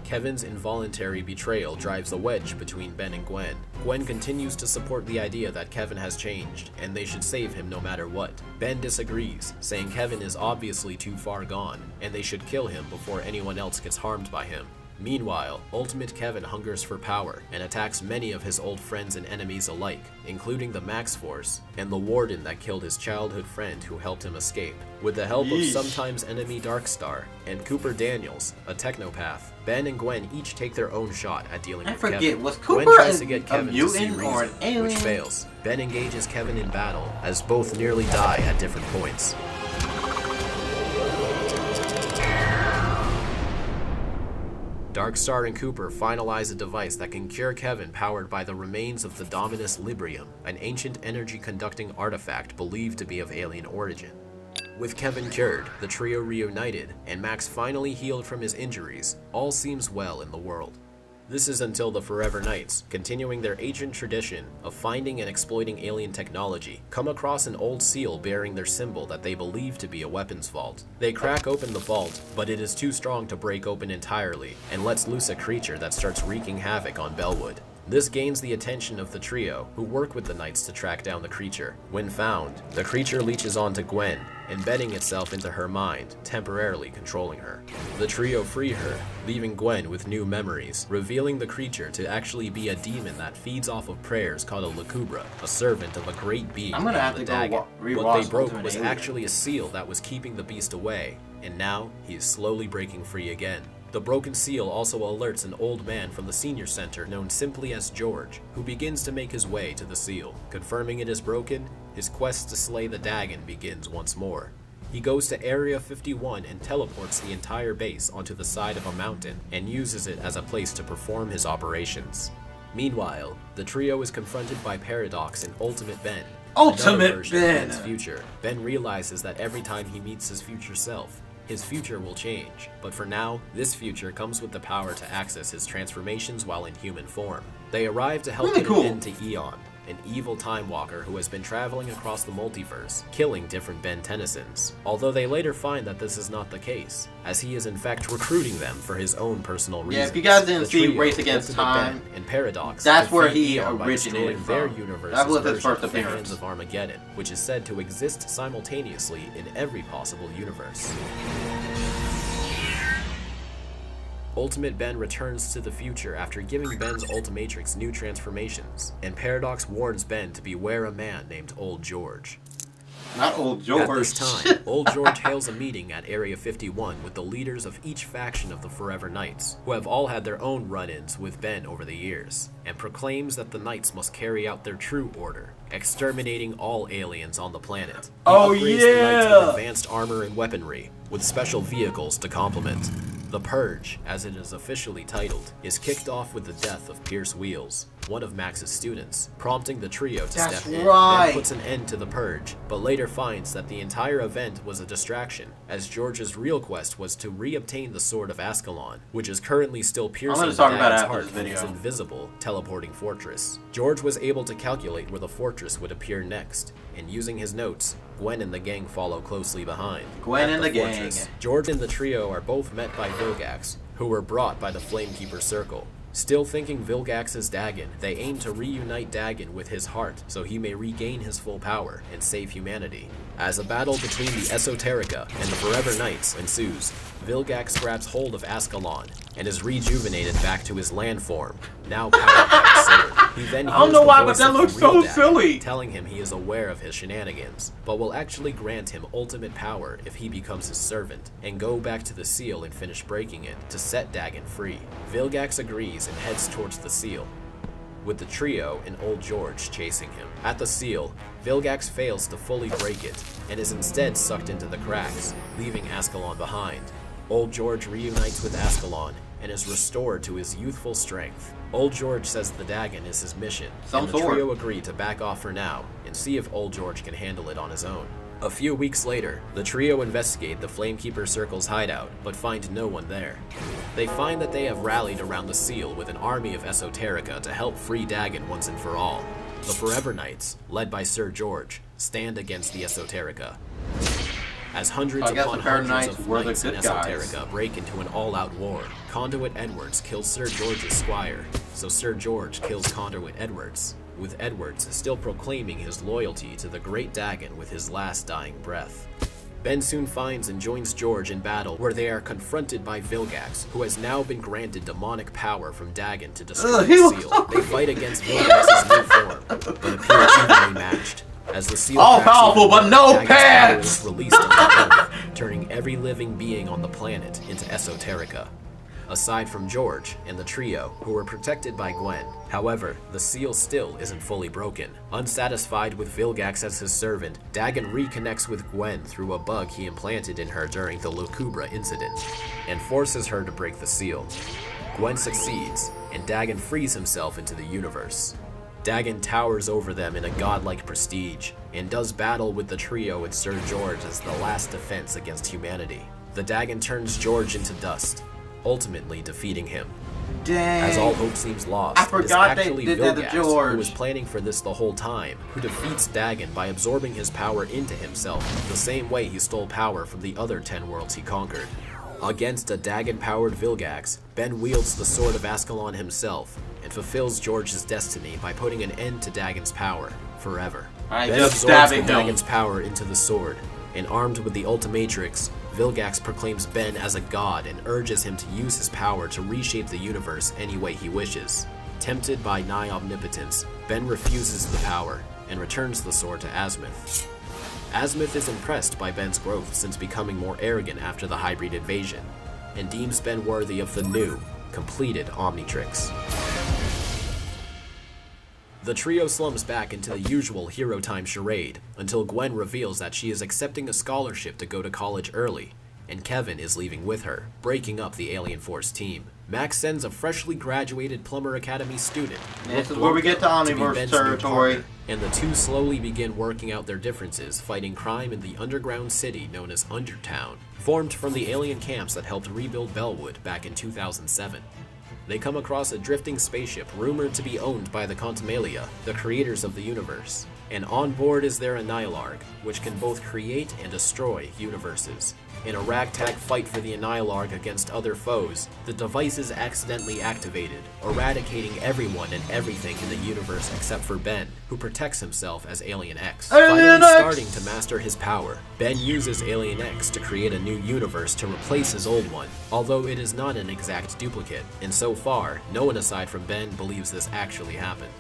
S6: Kevin's involuntary betrayal drives a wedge between Ben and Gwen. Gwen continues to support the idea that Kevin has changed, and they should save him no matter what. Ben disagrees, saying Kevin is obviously too far gone, and they should kill him before anyone else gets harmed by him. Meanwhile, Ultimate Kevin hungers for power and attacks many of his old friends and enemies alike, including the Max Force and the Warden that killed his childhood friend who helped him escape. With the help of sometimes enemy Darkstar and Cooper Daniels, a technopath, Ben and Gwen each take their own shot at dealing with Kevin.
S1: Was
S6: Gwen
S1: Cooper
S6: tries to get Kevin to see
S1: mutant or an
S6: reason,
S1: alien?
S6: which fails. Ben engages Kevin in battle, as both nearly die at different points. Darkstar and Cooper finalize a device that can cure Kevin, powered by the remains of the Dominus Librium, an ancient energy-conducting artifact believed to be of alien origin. With Kevin cured, the trio reunited, and Max finally healed from his injuries, all seems well in the world. This is until the Forever Knights, continuing their ancient tradition of finding and exploiting alien technology, come across an old seal bearing their symbol that they believe to be a weapons vault. They crack open the vault, but it is too strong to break open entirely, and lets loose a creature that starts wreaking havoc on Bellwood. This gains the attention of the trio, who work with the Knights to track down the creature. When found, the creature leeches onto Gwen, embedding itself into her mind, temporarily controlling her. The trio free her, leaving Gwen with new memories, revealing the creature to actually be a demon that feeds off of prayers called a Lacubra, a servant of a great being
S1: I'm gonna have
S6: named
S1: to
S6: the
S1: go
S6: Dagon.
S1: rewatch
S6: What they broke
S1: Ultimate
S6: was
S1: Alien.
S6: actually a seal that was keeping the beast away, and now he is slowly breaking free again. The broken seal also alerts an old man from the senior center known simply as George, who begins to make his way to the seal. Confirming it is broken, his quest to slay the Dagon begins once more. He goes to Area 51 and teleports the entire base onto the side of a mountain and uses it as a place to perform his operations. Meanwhile, the trio is confronted by Paradox and Ultimate Ben.
S1: Ultimate
S6: another version of
S1: Ben!
S6: Ben's future. Ben realizes that every time he meets his future self, his future will change, but for now, this future comes with the power to access his transformations while in human form. They arrive to help
S1: Really
S6: put
S1: cool.
S6: an end to Eon, an evil time walker who has been traveling across the multiverse, killing different Ben Tennysons. Although they later find that this is not the case, as he is in fact recruiting them for his own personal reasons.
S1: Yeah, if you guys didn't
S6: The
S1: see
S6: trio,
S1: Race Against
S6: Ultimate
S1: Time,
S6: Ben and Paradox,
S1: that's where
S6: defeat
S1: he
S6: Eon by
S1: originated
S6: destroying their
S1: from.
S6: universe's
S1: That was his
S6: version
S1: first
S6: of the
S1: appearance.
S6: Hands of Armageddon, which is said to exist simultaneously in every possible universe. Ultimate Ben returns to the future after giving Ben's Ultimatrix new transformations, and Paradox warns Ben to beware a man named Old George.
S1: Not Old George.
S6: At this time, Old George hails a meeting at Area 51 with the leaders of each faction of the Forever Knights, who have all had their own run-ins with Ben over the years, and proclaims that the Knights must carry out their true order, exterminating all aliens on the planet. He
S1: Oh,
S6: upgrades the Knights
S1: yeah!
S6: with advanced armor and weaponry, with special vehicles to complement. The Purge, as it is officially titled, is kicked off with the death of Pierce Wheels, one of Max's students, prompting the trio to
S1: That's
S6: step in.
S1: right.
S6: Ben puts an end to the Purge, but later finds that the entire event was a distraction, as George's real quest was to re-obtain the Sword of Ascalon, which is currently still piercing
S1: gonna
S6: the
S1: talk about it
S6: Dagon's
S1: after
S6: heart
S1: this
S6: from his
S1: video.
S6: invisible, teleporting fortress. George was able to calculate where the fortress would appear next, and using his notes, Gwen and the gang follow closely behind.
S1: Gwen
S6: At
S1: and the gang.
S6: fortress, George and the trio are both met by Vilgax, who were brought by the Flamekeeper Circle. Still thinking Vilgax is Dagon, they aim to reunite Dagon with his heart so he may regain his full power and save humanity. As a battle between the Esoterica and the Forever Knights ensues, Vilgax grabs hold of Ascalon and is rejuvenated back to his land form, now powered by a sword. He then
S1: I don't
S6: hears
S1: know
S6: the
S1: why, but
S6: voice
S1: that
S6: of the
S1: looks
S6: real
S1: so
S6: Dagon,
S1: silly.
S6: telling him he is aware of his shenanigans, but will actually grant him ultimate power if he becomes his servant, and go back to the seal and finish breaking it to set Dagon free. Vilgax agrees and heads towards the seal, with the trio and Old George chasing him. At the seal, Vilgax fails to fully break it, and is instead sucked into the cracks, leaving Ascalon behind. Old George reunites with Ascalon, and is restored to his youthful strength. Old George says the Dagon is his mission, and the trio agree to back off for now, and see if Old George can handle it on his own. A few weeks later, the trio investigate the Flamekeeper Circle's hideout, but find no one there. They find that they have rallied around the Seal with an army of Esoterica to help free Dagon once and for all. The Forever Knights, led by Sir George, stand against the Esoterica. As hundreds upon hundreds of knights in Esoterica break into an all-out war, Conduit Edwards kills Sir George's squire, so Sir George kills Conduit Edwards, with Edwards still proclaiming his loyalty to the great Dagon with his last dying breath. Ben soon finds and joins George in battle, where they are confronted by Vilgax, who has now been granted demonic power from Dagon to destroy the Seal. They fight against Vilgax's new form, but appear evenly matched. As the Seal
S1: all powerful but no pants,
S6: is released on the Earth, turning every living being on the planet into Esoterica. Aside from George and the trio, who were protected by Gwen. However, the Seal still isn't fully broken. Unsatisfied with Vilgax as his servant, Dagon reconnects with Gwen through a bug he implanted in her during the Lucubra incident, and forces her to break the Seal. Gwen succeeds, and Dagon frees himself into the universe. Dagon towers over them in a godlike prestige, and does battle with the trio and Sir George as the last defense against humanity. The Dagon turns George into dust, ultimately defeating him.
S1: Dang.
S6: As all hope seems lost,
S1: I forgot they did that to George,
S6: who was planning for this the whole time, who defeats Dagon by absorbing his power into himself, the same way he stole power from the other 10 worlds he conquered. Against a Dagon-powered Vilgax, Ben wields the Sword of Ascalon himself, and fulfills George's destiny by putting an end to Dagon's power, forever. Ben absorbs the Dagon's power into the sword, and armed with the Ultimatrix, Vilgax proclaims Ben as a god and urges him to use his power to reshape the universe any way he wishes. Tempted by nigh omnipotence, Ben refuses the power, and returns the sword to Asmith. Asmith is impressed by Ben's growth since becoming more arrogant after the hybrid invasion, and deems Ben worthy of the new, completed Omnitrix. The trio slumps back into the usual hero time charade, until Gwen reveals that she is accepting a scholarship to go to college early, and Kevin is leaving with her, breaking up the Alien Force team. Max sends a freshly graduated Plumber Academy student,
S1: this is where we get to Omniverse territory,
S6: and the two slowly begin working out their differences, fighting crime in the underground city known as Undertown, formed from the alien camps that helped rebuild Bellwood back in 2007. They come across a drifting spaceship rumored to be owned by the Contumalia, the creators of the universe, and on board is their Annihilarg, which can both create and destroy universes. In a ragtag fight for the Annihilarg against other foes, the device is accidentally activated, eradicating everyone and everything in the universe except for Ben, who protects himself as Alien X. Finally starting to master his power, Ben uses Alien X to create a new universe to replace his old one, although it is not an exact duplicate, and so far, no one aside from Ben believes this actually happened.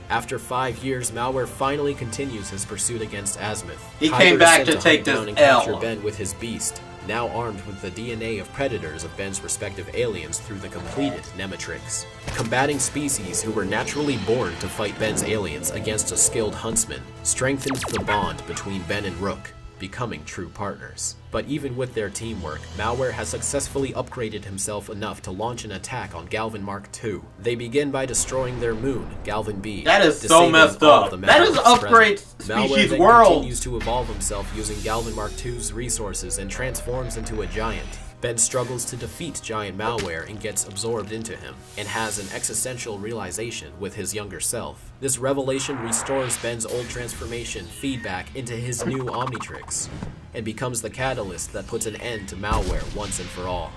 S6: After 5 years, Malware finally continues his pursuit against Asmith.
S1: He came back to take this
S6: and
S1: L.
S6: capture Ben with his beast, now armed with the DNA of predators of Ben's respective aliens through the completed Nematrix. Combating species who were naturally born to fight Ben's aliens against a skilled huntsman strengthened the bond between Ben and Rook, becoming true partners. But even with their teamwork, Malware has successfully upgraded himself enough to launch an attack on Galvin Mark II. They begin by destroying their moon, Galvin B.
S1: That is so messed up. That is upgrade species
S6: Malware
S1: world.
S6: Continues to evolve himself using Galvin Mark II's resources and transforms into a giant. Ben struggles to defeat giant Malware and gets absorbed into him, and has an existential realization with his younger self. This revelation restores Ben's old transformation feedback into his new Omnitrix, and becomes the catalyst that puts an end to Malware once and for all.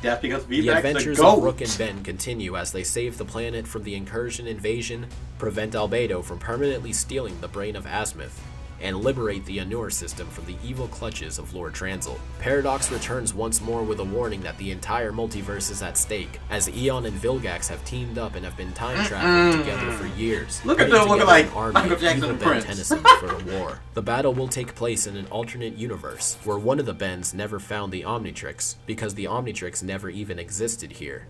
S1: That's because
S6: The
S1: V-Back's
S6: adventures
S1: the GOAT.
S6: of Rook and Ben continue as they save the planet from the incursion invasion, prevent Albedo from permanently stealing the brain of Asmith, and liberate the Anur system from the evil clutches of Lord Transil. Paradox returns once more with a warning that the entire multiverse is at stake, as Eon and Vilgax have teamed up and have been time traveling together for years.
S1: Look at
S6: putting
S1: them looking
S6: together
S1: like
S6: an army
S1: Michael
S6: of
S1: Jackson
S6: evil
S1: and
S6: Ben
S1: Prince.
S6: Tennyson for a war. The battle will take place in an alternate universe, where one of the Bens never found the Omnitrix, because the Omnitrix never even existed here.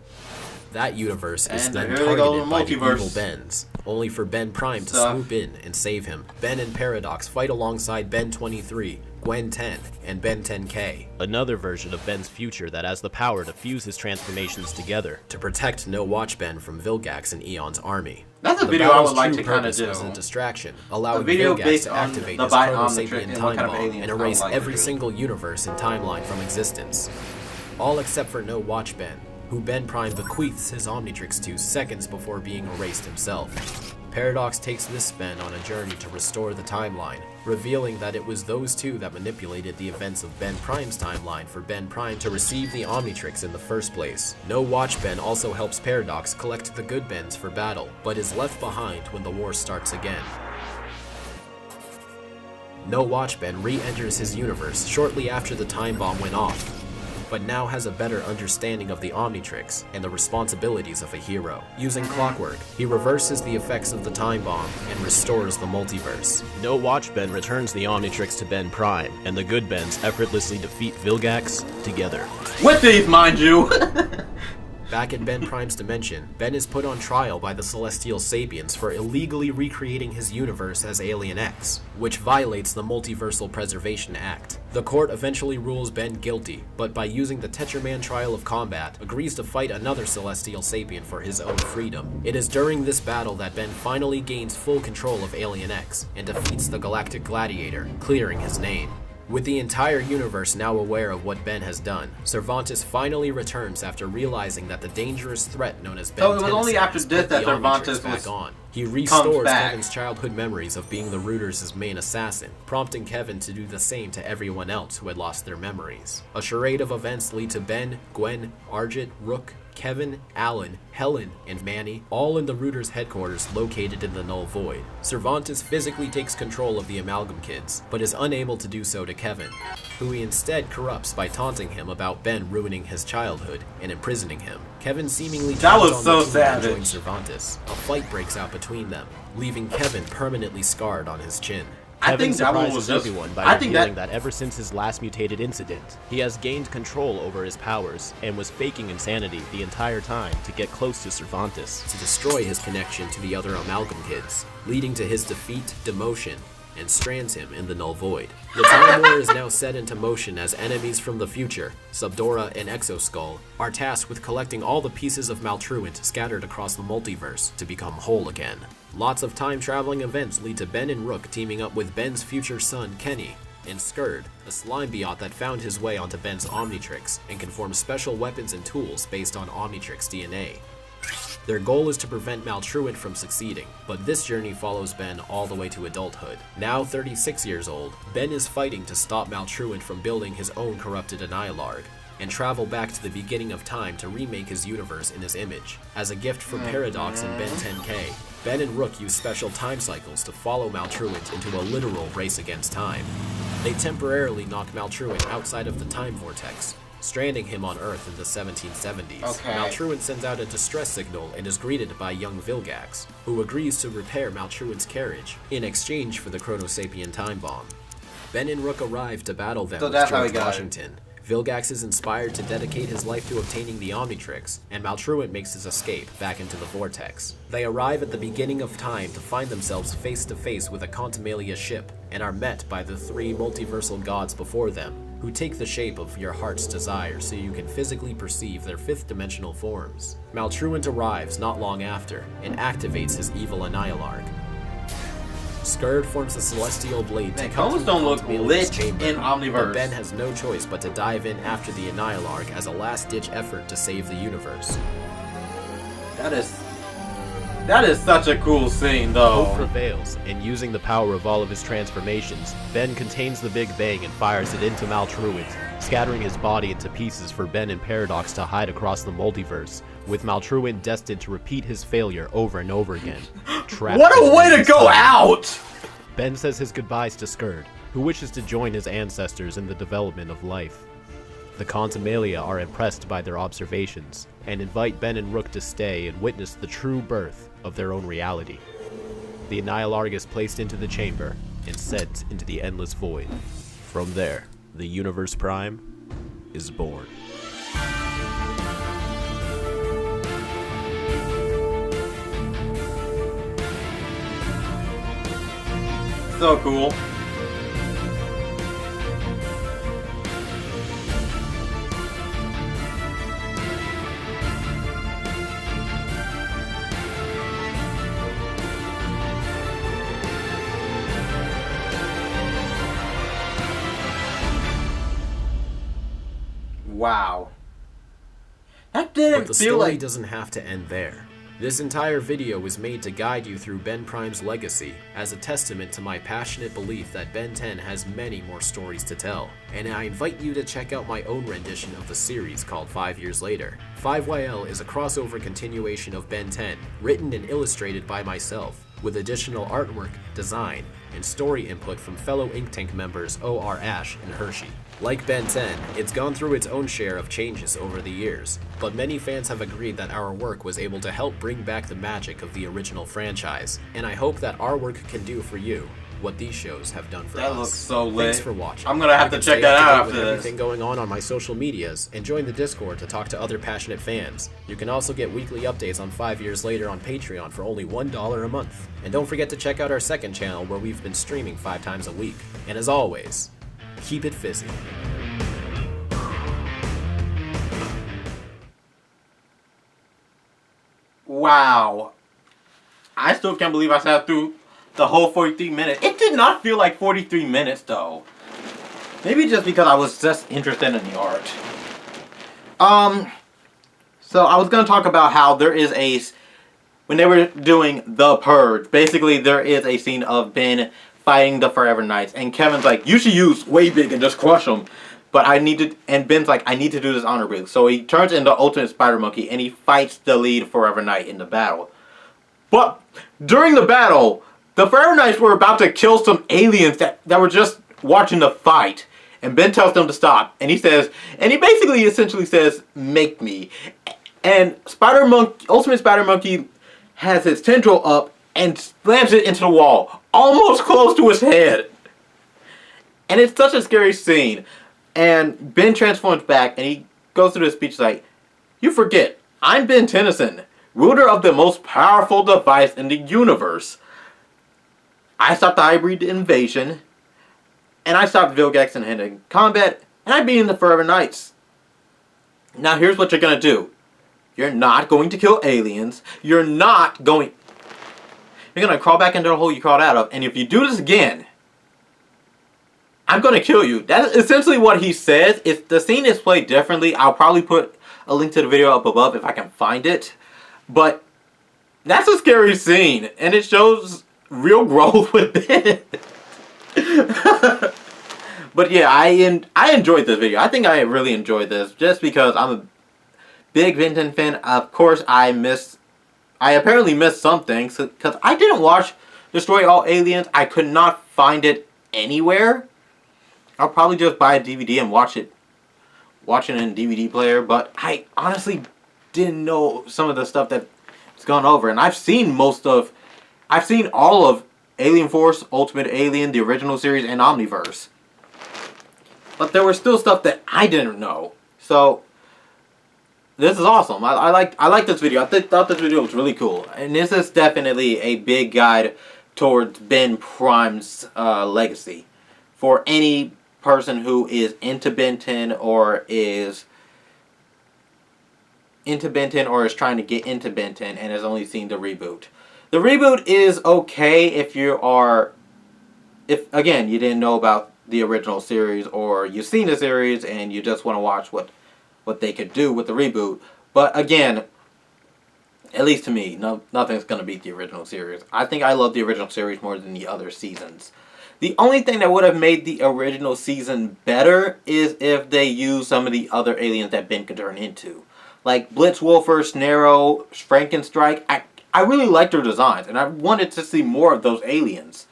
S6: That universe is
S1: And
S6: then
S1: here they go,
S6: targeted by the
S1: multiverse.
S6: evil Bens, only for Ben Prime to
S1: So-
S6: swoop in and save him. Ben and Paradox fight alongside Ben 23, Gwen 10, and Ben 10K,
S7: Another version of Ben's future that has the power to fuse his transformations together.
S6: to protect No Watch Ben from Vilgax and Eon's army.
S1: That's a
S6: The
S1: video I
S6: battle's
S1: would like
S6: true
S1: to kind of
S6: purpose
S1: do.
S6: was a distraction, allowing
S1: A video
S6: Vilgax
S1: based
S6: to
S1: on
S6: activate
S1: the
S6: his
S1: Bite
S6: Chrono
S1: Omnitrix
S6: Sapien
S1: and what
S6: time
S1: kind of
S6: bomb
S1: aliens
S6: and
S1: I would
S6: erase
S1: like to
S6: every
S1: do.
S6: single universe and timeline from existence. all except for No Watch Ben, who Ben Prime bequeaths his Omnitrix to seconds before being erased himself. Paradox takes this Ben on a journey to restore the timeline, revealing that it was those two that manipulated the events of Ben Prime's timeline for Ben Prime to receive the Omnitrix in the first place. No Watch Ben also helps Paradox collect the good Bens for battle, but is left behind when the war starts again. No Watch Ben re-enters his universe shortly after the time bomb went off, but now has a better understanding of the Omnitrix and the responsibilities of a hero. Using clockwork, he reverses the effects of the time bomb and restores the multiverse.
S7: No Watch Ben returns the Omnitrix to Ben Prime, and the good Bens effortlessly defeat Vilgax together.
S1: With these, mind you!
S6: Back in Ben Prime's dimension, Ben is put on trial by the Celestial Sapiens for illegally recreating his universe as Alien X, which violates the Multiversal Preservation Act. The court eventually rules Ben guilty, but by using the Tetraman Trial of Combat, agrees to fight another Celestial Sapien for his own freedom. It is during this battle that Ben finally gains full control of Alien X and defeats the Galactic Gladiator, clearing his name. With the entire universe now aware of what Ben has done, Cervantes finally returns after realizing that the dangerous threat known as Ben
S1: So it was only
S6: Tennyson
S1: after
S6: has
S1: this
S6: put
S1: that
S6: the
S1: Cervantes
S6: Omnitrix back
S1: was-
S6: on. He restores
S1: back.
S6: Kevin's childhood memories of being the Rooters' main assassin, prompting Kevin to do the same to everyone else who had lost their memories. A charade of events lead to Ben, Gwen, Argit, Rook, Kevin, Alan, Helen, and Manny, all in the Rooters' headquarters located in the Null Void. Cervantes physically takes control of the Amalgam Kids, but is unable to do so to Kevin, who he instead corrupts by taunting him about Ben ruining his childhood and imprisoning him. Kevin seemingly
S1: That
S6: turns
S1: was
S6: on
S1: so
S6: the team and
S1: savage.
S6: joins Cervantes. A fight breaks out between them, leaving Kevin permanently scarred on his chin.
S1: I
S7: Kevin
S1: think that one
S7: surprises
S1: was just...
S7: everyone by
S1: I think
S7: revealing
S1: that...
S7: that ever since his last mutated incident, he has gained control over his powers and was faking insanity the entire time to get close to Cervantes.
S6: To destroy his connection to the other Amalgam Kids, leading to his defeat, demotion, and strands him in the Null Void. The Time War is now set into motion as enemies from the future, Subdora and Exoskull, are tasked with collecting all the pieces of Maltruant scattered across the multiverse to become whole again. Lots of time-traveling events lead to Ben and Rook teaming up with Ben's future son, Kenny, and Skurd, a slime biot that found his way onto Ben's Omnitrix and can form special weapons and tools based on Omnitrix DNA. Their goal is to prevent Maltruant from succeeding, but this journey follows Ben all the way to adulthood. Now 36 years old, Ben is fighting to stop Maltruant from building his own corrupted Annihilarg, and travel back to the beginning of time to remake his universe in his image. As a gift from Paradox and Ben 10K, Ben and Rook use special time cycles to follow Maltruant into a literal race against time. They temporarily knock Maltruant outside of the time vortex, stranding him on Earth in the 1770s.
S1: Okay.
S6: Maltruant sends out a distress signal and is greeted by young Vilgax, who agrees to repair Maltruant's carriage in exchange for the Chronosapien time bomb. Ben and Rook arrive to battle them
S1: So
S6: with
S1: that's how he
S6: George
S1: got it.
S6: Washington. Vilgax is inspired to dedicate his life to obtaining the Omnitrix, and Maltruant makes his escape back into the Vortex. They arrive at the beginning of time to find themselves face to face with a Contumalia ship, and are met by the three multiversal gods before them, who take the shape of your heart's desire so you can physically perceive their fifth-dimensional forms. Maltruant arrives not long after, and activates his evil Annihilarg. Skurd forms a celestial blade to
S1: Man,
S6: cut
S1: cones
S6: through
S1: don't look
S6: Contumelia's
S1: lit
S6: chamber,
S1: in Omniverse.
S6: but Ben has no choice but to dive in after the Annihilarg as a last-ditch effort to save the universe.
S1: That is such a cool scene, though.
S7: Hope prevails, and using the power of all of his transformations, Ben contains the Big Bang and fires it into Maltruant, scattering his body into pieces for Ben and Paradox to hide across the multiverse, with Maltruant destined to repeat his failure over and over again. Trapped
S1: What
S7: in
S1: a way to
S7: his
S1: go
S7: time.
S1: out!
S7: Ben says his goodbyes to Skurd, who wishes to join his ancestors in the development of life. The Contumalia are impressed by their observations, and invite Ben and Rook to stay and witness the true birth of their own reality. The Annihilarg is placed into the chamber and sent into the endless void. From there, the Universe Prime is born.
S1: So cool. Wow. That didn't
S6: But the
S1: feel
S6: story
S1: like...
S6: doesn't have to end there. This entire video was made to guide you through Ben Prime's legacy as a testament to my passionate belief that Ben 10 has many more stories to tell, and I invite you to check out my own rendition of the series called 5 Years Later. 5YL is a crossover continuation of Ben 10, written and illustrated by myself, with additional artwork, design, and story input from fellow Ink Tank members O.R. Ash and Hershey. Like Ben 10, it's gone through its own share of changes over the years, but many fans have agreed that our work was able to help bring back the magic of the original franchise, and I hope that our work can do for you what these shows have done for us.
S1: That looks so lit.
S6: Thanks for watching.
S1: I'm gonna have to
S6: You can
S1: check
S6: stay
S1: that
S6: up to
S1: out
S6: date
S1: after
S6: with
S1: this.
S6: everything going on my social medias and join the Discord to talk to other passionate fans. You can also get weekly updates on 5 Years Later on Patreon for only $1 a month. And don't forget to check out our second channel where we've been streaming 5 times a week. And as always, keep it fizzy.
S1: Wow. I still can't believe I sat through the whole 43 minutes. It did not feel like 43 minutes though. Maybe just because I was just interested in the art. So I was going to talk about how there is when they were doing The Purge, basically there is a scene of Ben fighting the Forever Knights. And Kevin's like, you should use Way Big and just crush them. But and Ben's like, I need to do this honorably. So he turns into Ultimate Spider Monkey and he fights the lead Forever Knight in the battle. But during the battle, the Forever Knights were about to kill some aliens that were just watching the fight. And Ben tells them to stop. And he basically essentially says, make me. And Ultimate Spider Monkey has his tendril up and slams it into the wall, almost close to his head. And it's such a scary scene. And Ben transforms back and he goes through this speech like, you forget, I'm Ben Tennyson, ruler of the most powerful device in the universe. I stopped the hybrid invasion, and I stopped Vilgax and hand combat, and I beat in the Forever Knights. Now here's what you're going to do. You're not going to kill aliens. You're going to crawl back into the hole you crawled out of, and if you do this again, I'm going to kill you. That's essentially what he says. The scene is played differently. I'll probably put a link to the video up above if I can find it. But that's a scary scene. And it shows real growth with Ben. But yeah, I enjoyed this video. I think I really enjoyed this. Just because I'm a big Ben 10 fan. Of course, I apparently missed some things. Because I didn't watch Destroy All Aliens. I could not find it anywhere. I'll probably just buy a DVD and watch it in a DVD player, but I honestly didn't know some of the stuff that's gone over. And I've seen all of Alien Force, Ultimate Alien, the original series, and Omniverse. But there was still stuff that I didn't know. So this is awesome. I like this video. Thought this video was really cool. And this is definitely a big guide towards Ben Prime's legacy. For any person who is into Ben 10 or is trying to get into Ben 10 and has only seen the reboot. The reboot is okay if again you didn't know about the original series or you've seen the series and you just want to watch what they could do with the reboot. But again, at least to me, nothing's going to beat the original series. I think I love the original series more than the other seasons. The only thing that would have made the original season better is if they used some of the other aliens that Ben could turn into. Like Blitzwolfer, Snarrow, Frankenstrike. I really liked their designs, and I wanted to see more of those aliens.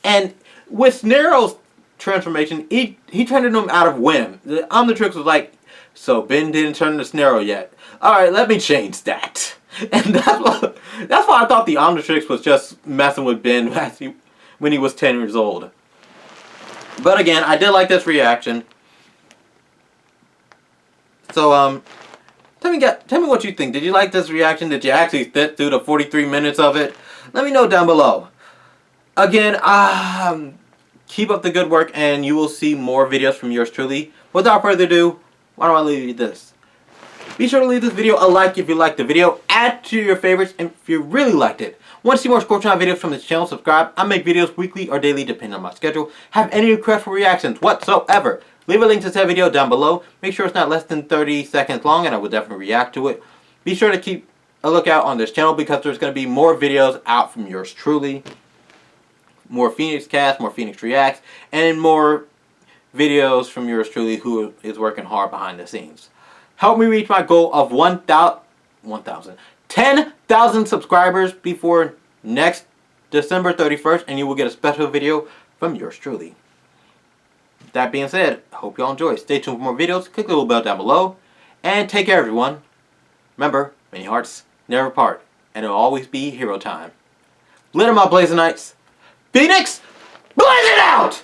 S1: And with Snarrow's transformation, he turned them out of whim. The Omnitrix was like, so Ben didn't turn into Snarrow yet. Alright, let me change that. And that's why I thought the Omnitrix was just messing with Ben when he was 10 years old. But again, I did like this reaction. So, tell me what you think. Did you like this reaction? Did you actually sit through the 43 minutes of it? Let me know down below. Again, keep up the good work and you will see more videos from yours truly. Without further ado, why don't I leave you this? Be sure to leave this video a like if you liked the video. Add to your favorites if you really liked it. Want to see more Scorch On videos from this channel? Subscribe. I make videos weekly or daily depending on my schedule. Have any requests for reactions whatsoever? Leave a link to said video down below. Make sure it's not less than 30 seconds long and I will definitely react to it. Be sure to keep a lookout on this channel because there's going to be more videos out from yours truly. More Phoenix Cast, more Phoenix Reacts, and more videos from yours truly who is working hard behind the scenes. Help me reach my goal of 10,000 subscribers before next December 31st and you will get a special video from yours truly. That being said, I hope y'all enjoy. Stay tuned for more videos. Click the little bell down below. And take care, everyone. Remember, many hearts never part. And it'll always be hero time. Later, my Blazin' Knights. Phoenix, blaze it out!